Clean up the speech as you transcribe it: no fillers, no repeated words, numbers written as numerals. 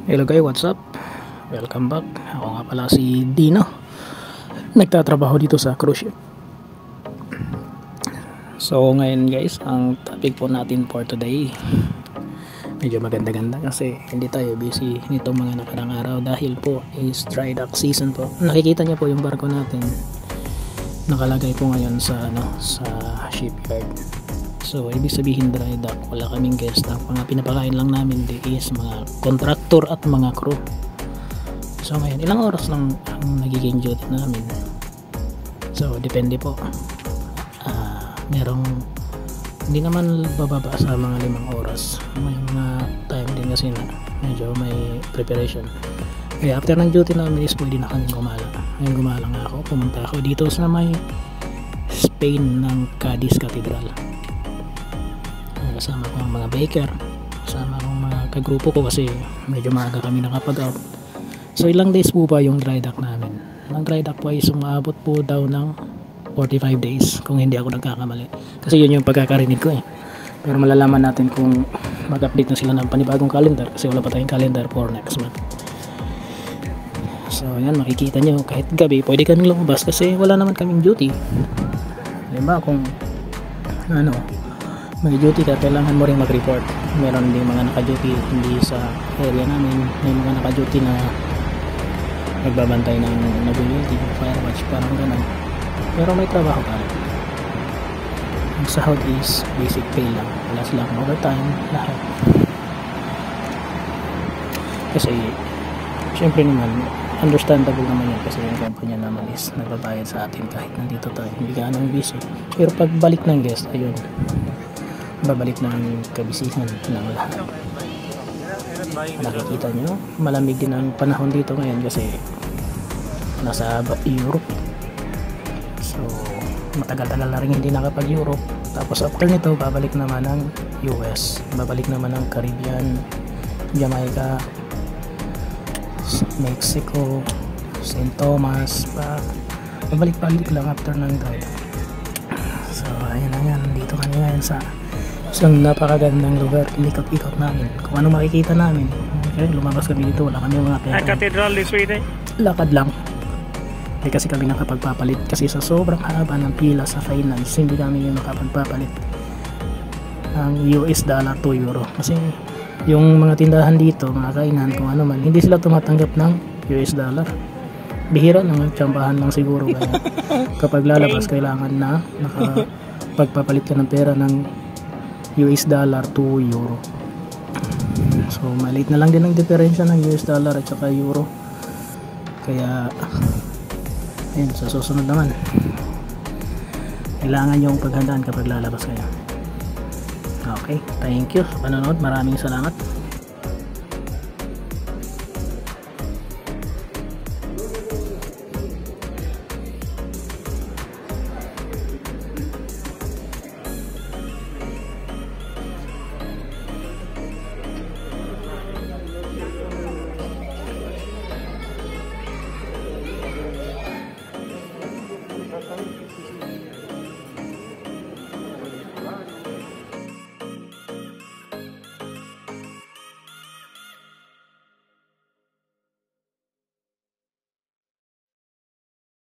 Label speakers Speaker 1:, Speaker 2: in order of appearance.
Speaker 1: Hello guys, what's up? Welcome back. Ako nga pala si Dino. Nagtatrabaho dito sa cruise ship. So ngayon guys, ang topic po natin for today, medyo maganda-ganda kasi hindi tayo busy nitong mga nakarang araw dahil po is dry dock season po. Nakikita niyo po yung barko natin. Nakalagay po ngayon sa sa shipyard. So, ibig sabihin dry dock, wala kaming guest. Ang mga pinapakain lang namin is mga contractor at mga crew. So, ngayon, ilang oras lang ang nagiging duty namin. So, depende po. Merong, hindi naman bababa sa mga 5 oras. May mga time din kasi na medyo may preparation. Kaya after ng duty namin is pwede na kaming gumala. Ngayon gumala nga ako, pumunta ako dito sa may Spain ng Cadiz Cathedral. Kasama ko ang mga baker, kasama ko ang mga kagrupo ko kasi medyo maaga kami nakapag-out. So ilang days po ba yung dry dock namin? Ang dry dock po ay sumabot po daw ng 45 days kung hindi ako nagkakamali. Kasi yun yung pagkakarinig ko eh. Pero malalaman natin kung mag-update na sila ng panibagong calendar kasi wala pa tayong calendar for next month. So yan, makikita nyo kahit gabi pwede kaming lumabas kasi wala naman kaming duty. Diba kung may duty ka, kailangan mo rin mag-report. Meron din mga naka-duty hindi sa area namin, may mga naka-duty na nagbabantay ng nag-duty, firewatch, parang gano'n. Pero may trabaho ka. Ang sahod is basic pay lang, wala silang overtime, lahat. Kasi syempre naman understandable naman yun kasi yung kumpanya naman is nagbabayad sa atin kahit nandito tayo, hindi ka anong busy. Pero pag balik ng guest, ayun, babalik na ang kabisihan ng lahat. Nakikita nyo, malamig din ang panahon dito ngayon kasi nasa Europe. So matagal-tagal na rin hindi nakapag-Europe. Tapos after nito babalik naman ng US, babalik naman ng Caribbean, Jamaica, Mexico, St. Thomas, babalik-balik lang after ng dry. So ayan na yan, dito kami ngayon sa isang napakagandang lugar, inikot-ikot namin kung ano makikita namin. Okay, lumabas kami dito, wala kami mga pera.
Speaker 2: Cathedral de Sweden?
Speaker 1: Lakad lang. Kasi kami nakapagpapalit kasi sa sobrang haba ng pila sa finance, hindi kami yung nakapagpapalit ng US dollar to euro. Kasi yung mga tindahan dito, mga kainan, kung ano man, hindi sila tumatanggap ng US dollar. Bihira lang, tsambahan lang siguro. Kaya kapag lalabas, kailangan na nakapagpapalit ka ng pera ng US dollar to euro. So maliit na lang din ang diferensya ng US dollar at saka euro. Kaya ayun, sa susunod naman kailangan yung paghandaan kapag lalabas kayo. Okay, thank you sa panonood, maraming salamat.